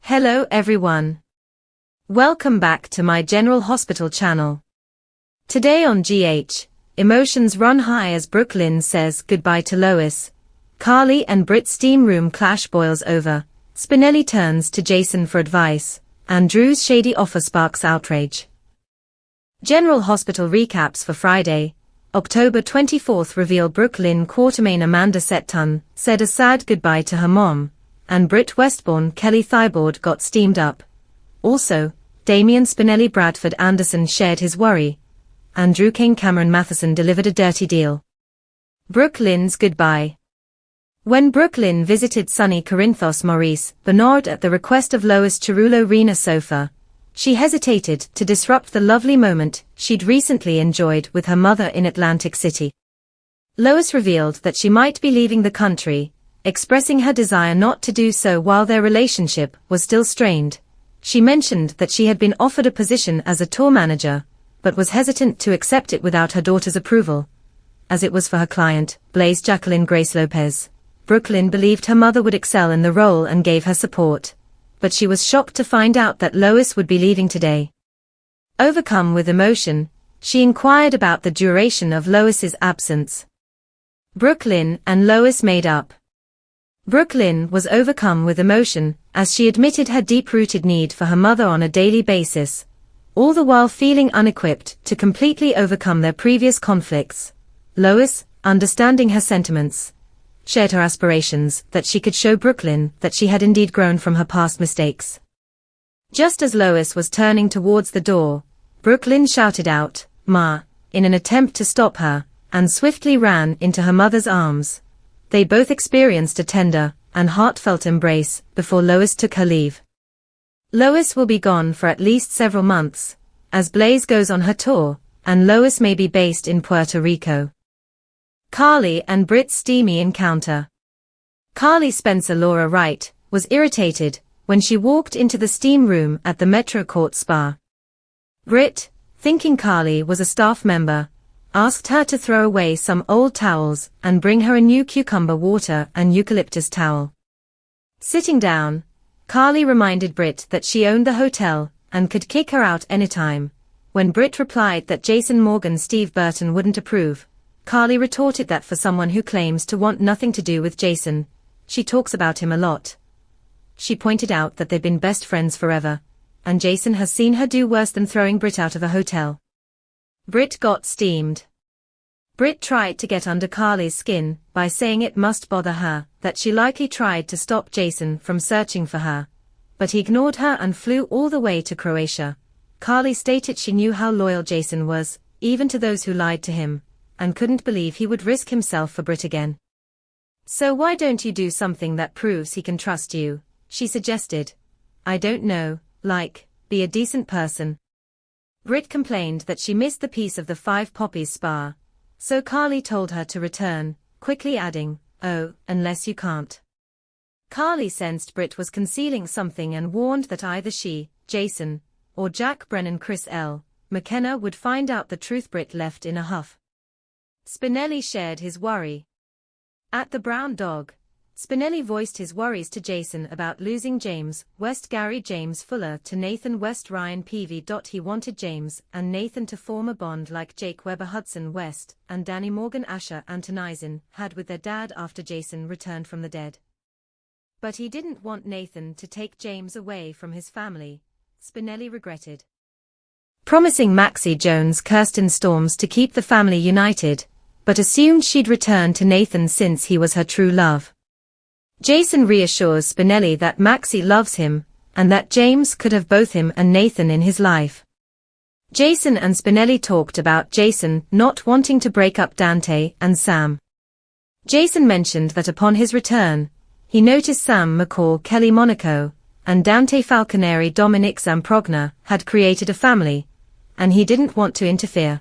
Hello everyone. Welcome back to my General Hospital channel. Today on GH, emotions run high as Brooklyn says goodbye to Lois. Carly and Britt steam room clash boils over. Spinelli turns to Jason for advice, and Drew's shady offer sparks outrage. General Hospital recaps for Friday, October 24th reveal Brooklyn Quartermain Amanda Setton said a sad goodbye to her mom, and Britt Westbourne Kelly Thibaud got steamed up. Also, Damian Spinelli Bradford Anderson shared his worry, and Drew Kane Cameron Matheson delivered a dirty deal. Brooklyn's goodbye. When Brooklyn visited sunny Corinthos Maurice Bernard at the request of Lois Chirulo Rena Sofa, she hesitated to disrupt the lovely moment she'd recently enjoyed with her mother in Atlantic City. Lois revealed that she might be leaving the country, expressing her desire not to do so while their relationship was still strained. She mentioned that she had been offered a position as a tour manager, but was hesitant to accept it without her daughter's approval, as it was for her client, Blaze Jacqueline Grace Lopez. Brooklyn believed her mother would excel in the role and gave her support, but she was shocked to find out that Lois would be leaving today. Overcome with emotion, she inquired about the duration of Lois's absence. Brooklyn and Lois made up. Brooklyn was overcome with emotion as she admitted her deep-rooted need for her mother on a daily basis, all the while feeling unequipped to completely overcome their previous conflicts. Lois, understanding her sentiments, shared her aspirations that she could show Brooklyn that she had indeed grown from her past mistakes. Just as Lois was turning towards the door, Brooklyn shouted out, "Ma," in an attempt to stop her, and swiftly ran into her mother's arms. They both experienced a tender and heartfelt embrace before Lois took her leave. Lois will be gone for at least several months, as Blaze goes on her tour, and Lois may be based in Puerto Rico. Carly and Britt's steamy encounter. Carly Spencer Laura Wright was irritated when she walked into the steam room at the Metro Court Spa. Britt, thinking Carly was a staff member, asked her to throw away some old towels and bring her a new cucumber water and eucalyptus towel. Sitting down, Carly reminded Britt that she owned the hotel and could kick her out anytime. When Britt replied that Jason Morgan Steve Burton wouldn't approve, Carly retorted that for someone who claims to want nothing to do with Jason, she talks about him a lot. She pointed out that they've been best friends forever, and Jason has seen her do worse than throwing Britt out of a hotel. Britt got steamed. Britt tried to get under Carly's skin by saying it must bother her that she likely tried to stop Jason from searching for her, but he ignored her and flew all the way to Croatia. Carly stated she knew how loyal Jason was, even to those who lied to him, and couldn't believe he would risk himself for Britt again. "So why don't you do something that proves he can trust you?" she suggested. "I don't know, like, be a decent person." Britt complained that she missed the piece of the Five Poppies spa, so Carly told her to return, quickly adding, "Oh, unless you can't." Carly sensed Britt was concealing something and warned that either she, Jason, or Jack Brennan Chris L. McKenna would find out the truth. Britt left in a huff. Spinelli shared his worry. At the Brown Dog, Spinelli voiced his worries to Jason about losing James West Gary James Fuller to Nathan West Ryan Peavy. He wanted James and Nathan to form a bond like Jake Weber Hudson West and Danny Morgan Asher Antonizin had with their dad after Jason returned from the dead. But he didn't want Nathan to take James away from his family, Spinelli regretted. Promising Maxie Jones Kirsten Storms to keep the family united, but assumed she'd return to Nathan since he was her true love. Jason reassures Spinelli that Maxie loves him, and that James could have both him and Nathan in his life. Jason and Spinelli talked about Jason not wanting to break up Dante and Sam. Jason mentioned that upon his return, he noticed Sam McCall Kelly Monaco, and Dante Falconeri Dominic Zamprogna had created a family, and he didn't want to interfere,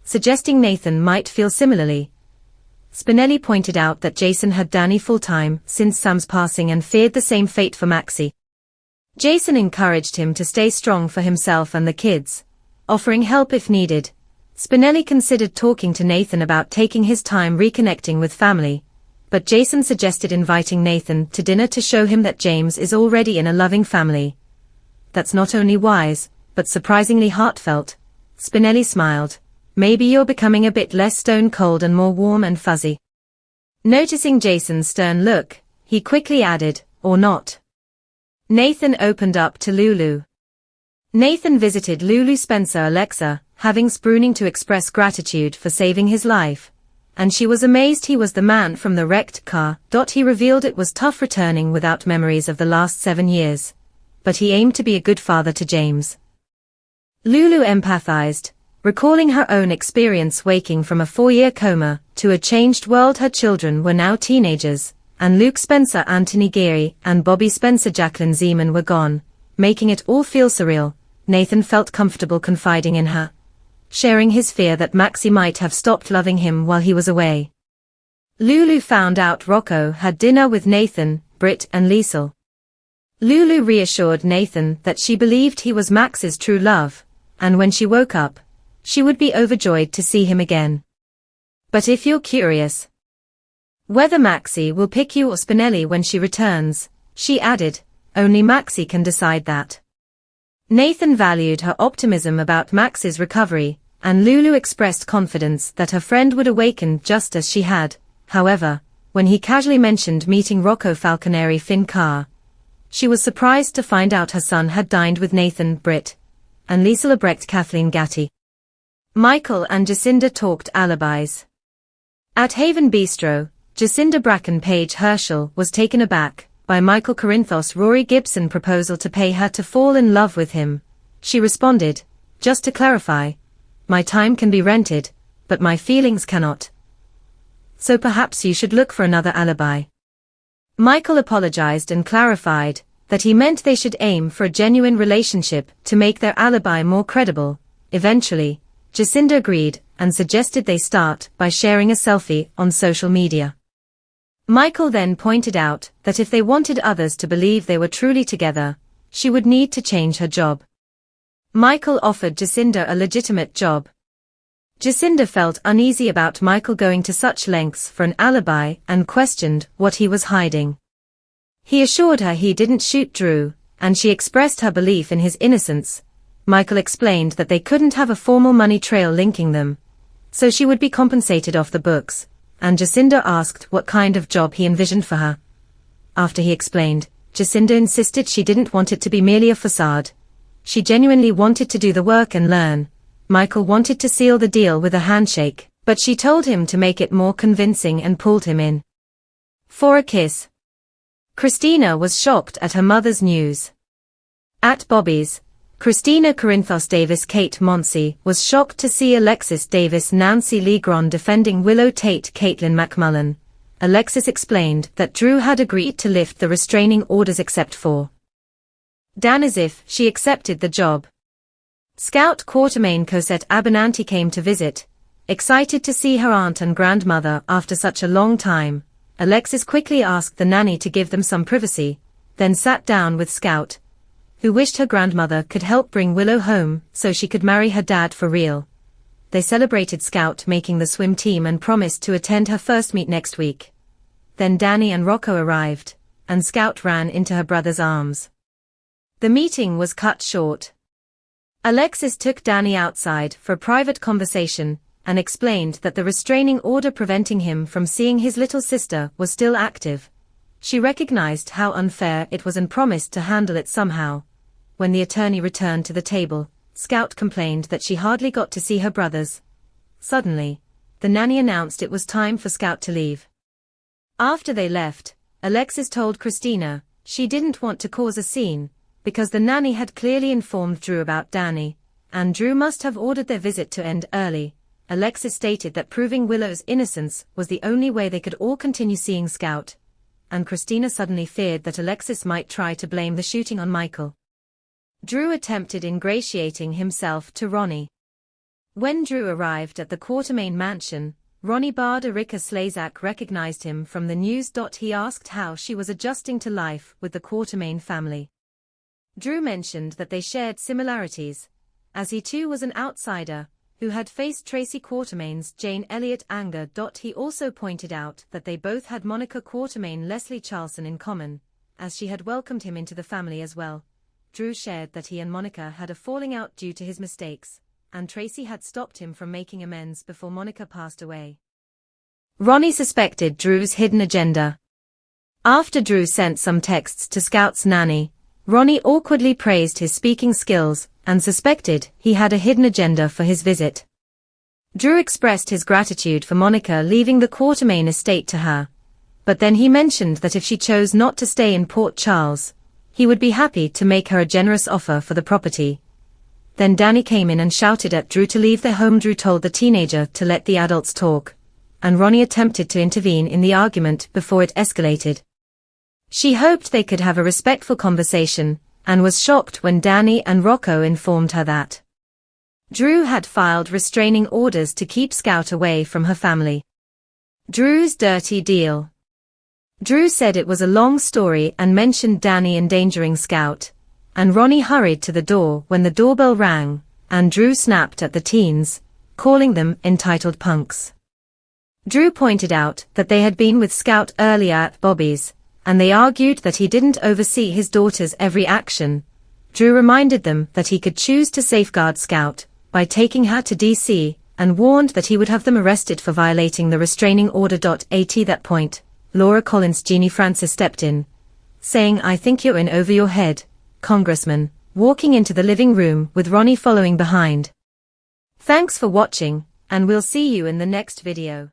suggesting Nathan might feel similarly. Spinelli pointed out that Jason had Danny full-time since Sam's passing and feared the same fate for Maxie. Jason encouraged him to stay strong for himself and the kids, offering help if needed. Spinelli considered talking to Nathan about taking his time reconnecting with family, but Jason suggested inviting Nathan to dinner to show him that James is already in a loving family. That's not only wise, but surprisingly heartfelt. Spinelli smiled. Maybe you're becoming a bit less stone-cold and more warm and fuzzy. Noticing Jason's stern look, he quickly added, or not. Nathan opened up to Lulu. Nathan visited Lulu Spencer Alexa, having spooning to express gratitude for saving his life. And she was amazed he was the man from the wrecked car. He revealed it was tough returning without memories of the last 7 years. But he aimed to be a good father to James. Lulu empathized, recalling her own experience waking from a 4-year coma to a changed world. Her children were now teenagers, and Luke Spencer Anthony Geary and Bobby Spencer Jacqueline Zeman were gone, making it all feel surreal. Nathan felt comfortable confiding in her, sharing his fear that Maxie might have stopped loving him while he was away. Lulu found out Rocco had dinner with Nathan, Britt and Liesl. Lulu reassured Nathan that she believed he was Max's true love, and when she woke up, she would be overjoyed to see him again. But if you're curious whether Maxie will pick you or Spinelli when she returns, she added, only Maxie can decide that. Nathan valued her optimism about Max's recovery, and Lulu expressed confidence that her friend would awaken just as she had. However, when he casually mentioned meeting Rocco Falconeri Finn Carr, she was surprised to find out her son had dined with Nathan, Britt, and Liesl Albrecht Kathleen Gatti. Michael and Jacinda talked alibis. At Haven Bistro, Jacinda Bracken Page Herschel was taken aback by Michael Corinthos' Rory Gibson proposal to pay her to fall in love with him. She responded, just to clarify, my time can be rented, but my feelings cannot. So perhaps you should look for another alibi. Michael apologized and clarified that he meant they should aim for a genuine relationship to make their alibi more credible. Eventually, Jacinda agreed and suggested they start by sharing a selfie on social media. Michael then pointed out that if they wanted others to believe they were truly together, she would need to change her job. Michael offered Jacinda a legitimate job. Jacinda felt uneasy about Michael going to such lengths for an alibi and questioned what he was hiding. He assured her he didn't shoot Drew, and she expressed her belief in his innocence. Michael explained that they couldn't have a formal money trail linking them, so she would be compensated off the books, and Jacinda asked what kind of job he envisioned for her. After he explained, Jacinda insisted she didn't want it to be merely a facade. She genuinely wanted to do the work and learn. Michael wanted to seal the deal with a handshake, but she told him to make it more convincing and pulled him in for a kiss. Christina was shocked at her mother's news. At Bobby's, Christina Corinthos Davis Kate Monsey was shocked to see Alexis Davis Nancy Legron defending Willow Tate Caitlin McMullen. Alexis explained that Drew had agreed to lift the restraining orders except for Dan as if she accepted the job. Scout Quartermain Cosette Abernanti came to visit, excited to see her aunt and grandmother after such a long time. Alexis quickly asked the nanny to give them some privacy, then sat down with Scout, who wished her grandmother could help bring Willow home so she could marry her dad for real. They celebrated Scout making the swim team and promised to attend her first meet next week. Then Danny and Rocco arrived, and Scout ran into her brother's arms. The meeting was cut short. Alexis took Danny outside for a private conversation, and explained that the restraining order preventing him from seeing his little sister was still active. She recognized how unfair it was and promised to handle it somehow. When the attorney returned to the table, Scout complained that she hardly got to see her brothers. Suddenly, the nanny announced it was time for Scout to leave. After they left, Alexis told Christina she didn't want to cause a scene, because the nanny had clearly informed Drew about Danny, and Drew must have ordered their visit to end early. Alexis stated that proving Willow's innocence was the only way they could all continue seeing Scout, and Christina suddenly feared that Alexis might try to blame the shooting on Michael. Drew attempted ingratiating himself to Ronnie. When Drew arrived at the Quartermain mansion, Ronnie barred Erika Slazak recognized him from the news. He asked how she was adjusting to life with the Quartermain family. Drew mentioned that they shared similarities, as he too was an outsider, who had faced Tracy Quartermain's Jane Elliott anger. He also pointed out that they both had Monica Quartermain Leslie Charlson in common, as she had welcomed him into the family as well. Drew shared that he and Monica had a falling out due to his mistakes, and Tracy had stopped him from making amends before Monica passed away. Ronnie suspected Drew's hidden agenda. After Drew sent some texts to Scout's nanny, Ronnie awkwardly praised his speaking skills and suspected he had a hidden agenda for his visit. Drew expressed his gratitude for Monica leaving the Quartermain estate to her, but then he mentioned that if she chose not to stay in Port Charles, he would be happy to make her a generous offer for the property. Then Danny came in and shouted at Drew to leave their home. Drew told the teenager to let the adults talk, and Ronnie attempted to intervene in the argument before it escalated. She hoped they could have a respectful conversation, and was shocked when Danny and Rocco informed her that Drew had filed restraining orders to keep Scout away from her family. Drew's dirty deal. Drew said it was a long story and mentioned Danny endangering Scout, and Ronnie hurried to the door when the doorbell rang, and Drew snapped at the teens, calling them entitled punks. Drew pointed out that they had been with Scout earlier at Bobby's, and they argued that he didn't oversee his daughter's every action. Drew reminded them that he could choose to safeguard Scout by taking her to DC, and warned that he would have them arrested for violating the restraining order. At that point, Laura Collins' Jeannie Francis stepped in, saying, "I think you're in over your head, Congressman," walking into the living room with Ronnie following behind. Thanks for watching, and we'll see you in the next video.